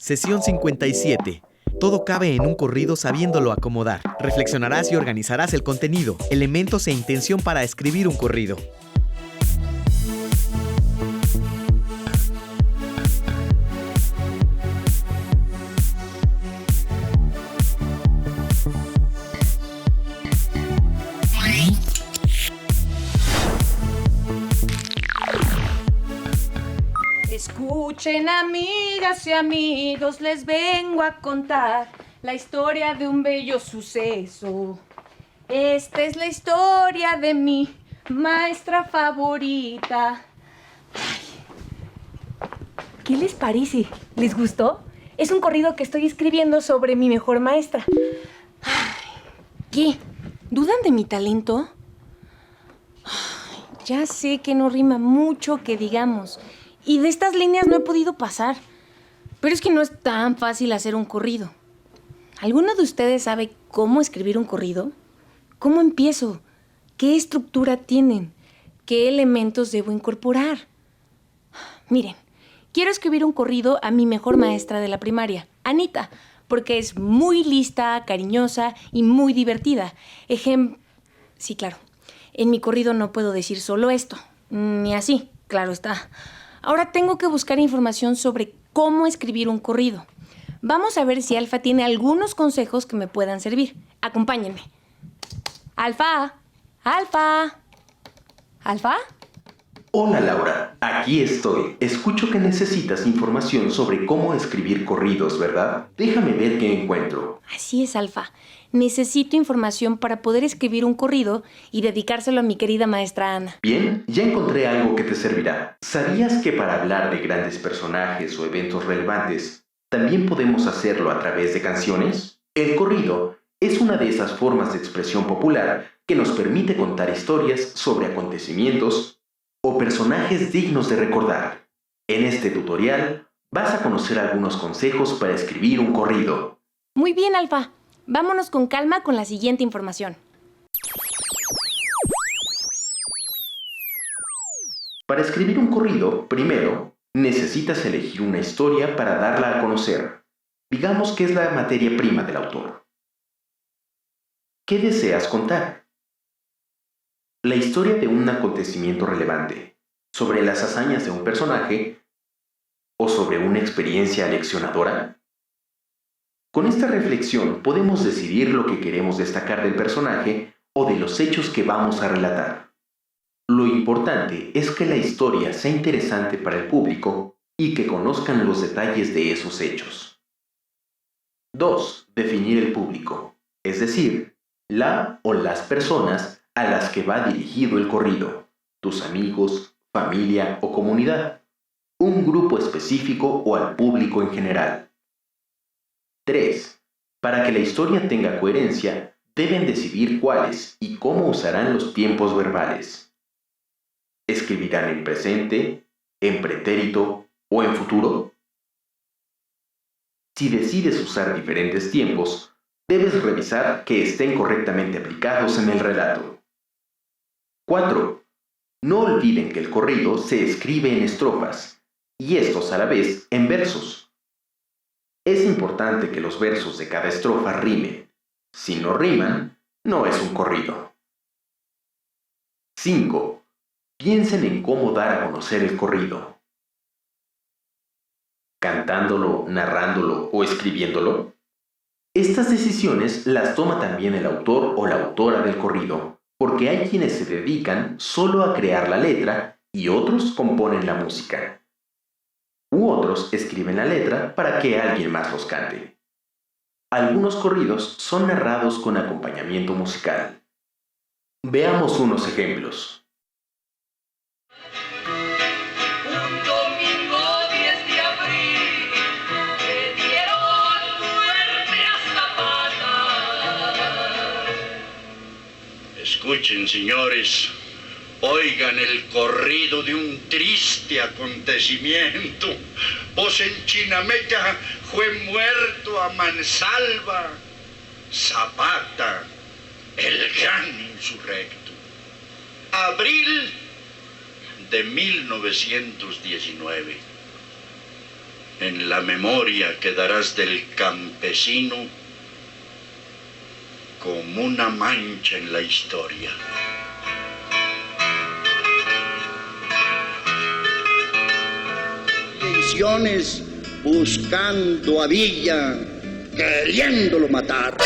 Sesión 57. Todo cabe en un corrido sabiéndolo acomodar. Reflexionarás y organizarás el contenido, elementos e intención para escribir un corrido. Escuchen, amigas y amigos, les vengo a contar la historia de un bello suceso. Esta es la historia de mi maestra favorita. Ay, ¿qué les parece? ¿Les gustó? Es un corrido que estoy escribiendo sobre mi mejor maestra. Ay, ¿qué? ¿Dudan de mi talento? Ay, ya sé que no rima mucho que digamos. Y de estas líneas no he podido pasar. Pero es que no es tan fácil hacer un corrido. ¿Alguno de ustedes sabe cómo escribir un corrido? ¿Cómo empiezo? ¿Qué estructura tienen? ¿Qué elementos debo incorporar? Miren, quiero escribir un corrido a mi mejor maestra de la primaria, Anita, porque es muy lista, cariñosa y muy divertida. Sí, claro. En mi corrido no puedo decir solo esto, ni así, claro está. Ahora tengo que buscar información sobre cómo escribir un corrido. Vamos a ver si Alfa tiene algunos consejos que me puedan servir. Acompáñenme. Alfa. Alfa. ¿Alfa? Hola Laura, aquí estoy. Escucho que necesitas información sobre cómo escribir corridos, ¿verdad? Déjame ver qué encuentro. Así es, Alfa. Necesito información para poder escribir un corrido y dedicárselo a mi querida maestra Ana. Bien, ya encontré algo que te servirá. ¿Sabías que para hablar de grandes personajes o eventos relevantes, también podemos hacerlo a través de canciones? El corrido es una de esas formas de expresión popular que nos permite contar historias sobre acontecimientos o personajes dignos de recordar. En este tutorial vas a conocer algunos consejos para escribir un corrido. Muy bien, Alfa. Vámonos con calma con la siguiente información. Para escribir un corrido, primero, necesitas elegir una historia para darla a conocer. Digamos que es la materia prima del autor. ¿Qué deseas contar? La historia de un acontecimiento relevante, sobre las hazañas de un personaje o sobre una experiencia aleccionadora. Con esta reflexión podemos decidir lo que queremos destacar del personaje o de los hechos que vamos a relatar. Lo importante es que la historia sea interesante para el público y que conozcan los detalles de esos hechos. 2. Definir el público, es decir, la o las personas a las que va dirigido el corrido, tus amigos, familia o comunidad, un grupo específico o al público en general. 3. Para que la historia tenga coherencia, deben decidir cuáles y cómo usarán los tiempos verbales. ¿Escribirán en presente, en pretérito o en futuro? Si decides usar diferentes tiempos, debes revisar que estén correctamente aplicados en el relato. 4. No olviden que el corrido se escribe en estrofas, y estos a la vez en versos. Es importante que los versos de cada estrofa rimen. Si no riman, no es un corrido. 5. Piensen en cómo dar a conocer el corrido. ¿Cantándolo, narrándolo o escribiéndolo? Estas decisiones las toma también el autor o la autora del corrido, porque hay quienes se dedican solo a crear la letra y otros componen la música. U otros escriben la letra para que alguien más los cante. Algunos corridos son narrados con acompañamiento musical. Veamos unos ejemplos. Un domingo 10 de abril le dieron muerte a Zapata. Escuchen, señores, oigan el corrido de un triste acontecimiento, pues en Chinameca fue muerto a mansalva Zapata, el gran insurrecto. Abril de 1919. En la memoria quedarás del campesino como una mancha en la historia. Intenciones buscando a Villa, queriéndolo matar.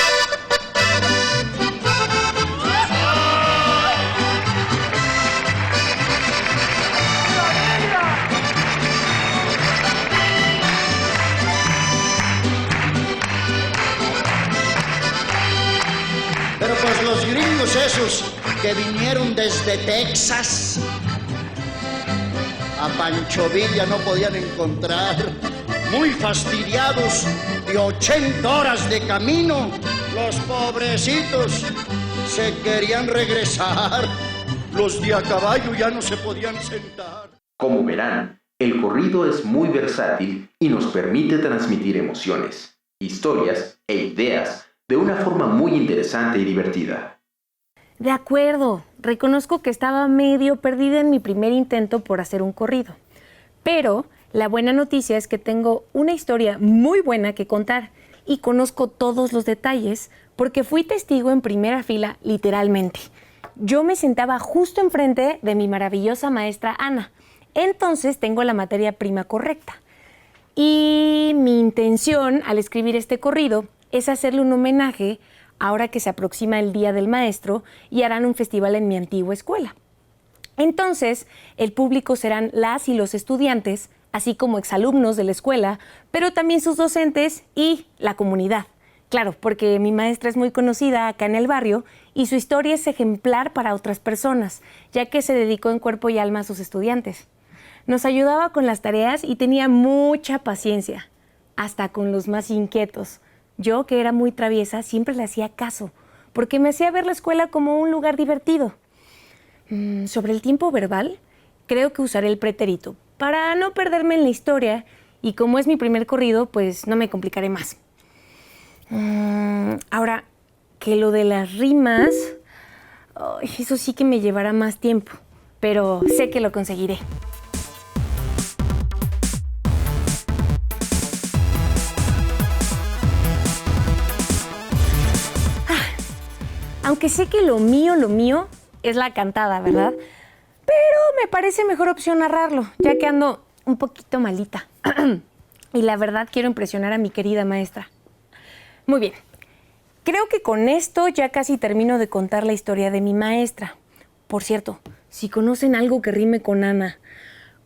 Pero pues los gringos esos que vinieron desde Texas, a Pancho Villa no podían encontrar. Muy fastidiados de 80 horas de camino, los pobrecitos se querían regresar. Los de a caballo ya no se podían sentar. Como verán, el corrido es muy versátil y nos permite transmitir emociones, historias e ideas de una forma muy interesante y divertida. De acuerdo, reconozco que estaba medio perdida en mi primer intento por hacer un corrido. Pero la buena noticia es que tengo una historia muy buena que contar y conozco todos los detalles porque fui testigo en primera fila, literalmente. Yo me sentaba justo enfrente de mi maravillosa maestra Ana. Entonces tengo la materia prima correcta. Y mi intención al escribir este corrido es hacerle un homenaje ahora que se aproxima el Día del Maestro y harán un festival en mi antigua escuela. Entonces, el público serán las y los estudiantes, así como exalumnos de la escuela, pero también sus docentes y la comunidad. Claro, porque mi maestra es muy conocida acá en el barrio y su historia es ejemplar para otras personas, ya que se dedicó en cuerpo y alma a sus estudiantes. Nos ayudaba con las tareas y tenía mucha paciencia, hasta con los más inquietos. Yo, que era muy traviesa, siempre le hacía caso, porque me hacía ver la escuela como un lugar divertido. Sobre el tiempo verbal, creo que usaré el pretérito, para no perderme en la historia, y como es mi primer corrido, pues no me complicaré más. Ahora, que lo de las rimas, eso sí que me llevará más tiempo, pero sé que lo conseguiré. Aunque sé que lo mío es la cantada, ¿verdad? Pero me parece mejor opción narrarlo, ya que ando un poquito malita. Y la verdad quiero impresionar a mi querida maestra. Muy bien, creo que con esto ya casi termino de contar la historia de mi maestra. Por cierto, si conocen algo que rime con Ana,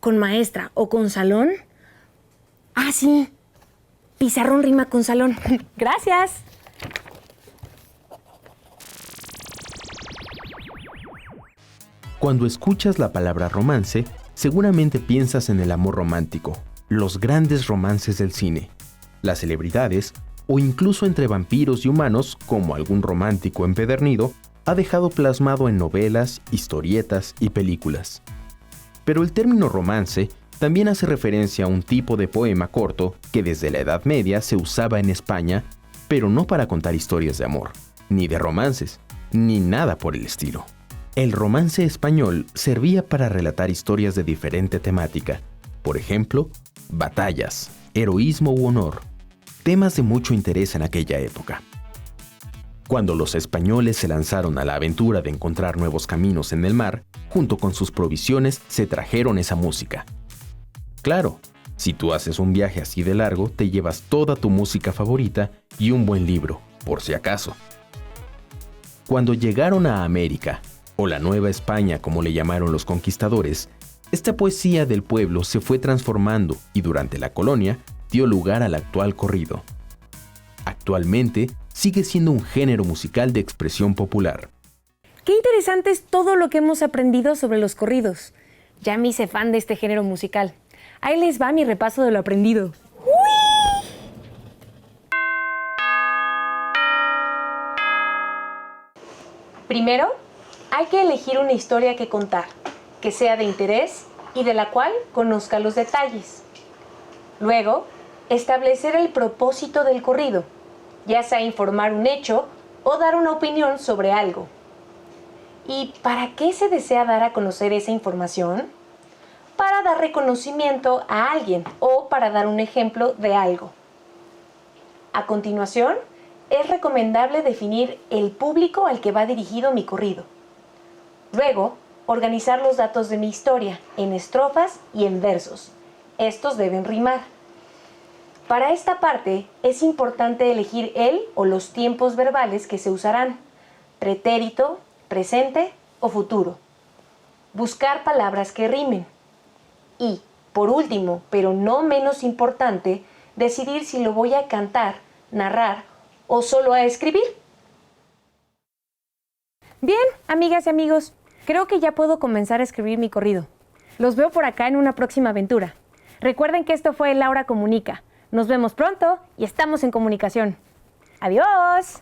con maestra o con salón... Ah, sí, pizarrón rima con salón. Gracias. Cuando escuchas la palabra romance, seguramente piensas en el amor romántico, los grandes romances del cine, las celebridades o incluso entre vampiros y humanos, como algún romántico empedernido ha dejado plasmado en novelas, historietas y películas. Pero el término romance también hace referencia a un tipo de poema corto que desde la Edad Media se usaba en España, pero no para contar historias de amor, ni de romances, ni nada por el estilo. El romance español servía para relatar historias de diferente temática, por ejemplo, batallas, heroísmo u honor, temas de mucho interés en aquella época. Cuando los españoles se lanzaron a la aventura de encontrar nuevos caminos en el mar, junto con sus provisiones se trajeron esa música. Claro, si tú haces un viaje así de largo, te llevas toda tu música favorita y un buen libro, por si acaso. Cuando llegaron a América, o la Nueva España como le llamaron los conquistadores, esta poesía del pueblo se fue transformando y durante la colonia dio lugar al actual corrido. Actualmente sigue siendo un género musical de expresión popular. Qué interesante es todo lo que hemos aprendido sobre los corridos. Ya me hice fan de este género musical. Ahí les va mi repaso de lo aprendido. Primero, hay que elegir una historia que contar, que sea de interés y de la cual conozca los detalles. Luego, establecer el propósito del corrido, ya sea informar un hecho o dar una opinión sobre algo. ¿Y para qué se desea dar a conocer esa información? Para para dar reconocimiento a alguien o para dar un ejemplo de algo. A continuación, es recomendable definir el público al que va dirigido mi corrido. Luego, organizar los datos de mi historia en estrofas y en versos. Estos deben rimar. Para esta parte, es importante elegir el o los tiempos verbales que se usarán: pretérito, presente o futuro. Buscar palabras que rimen. Y, por último, pero no menos importante, decidir si lo voy a cantar, narrar o solo a escribir. Bien, amigas y amigos, creo que ya puedo comenzar a escribir mi corrido. Los veo por acá en una próxima aventura. Recuerden que esto fue Laura Comunica. Nos vemos pronto y estamos en comunicación. ¡Adiós!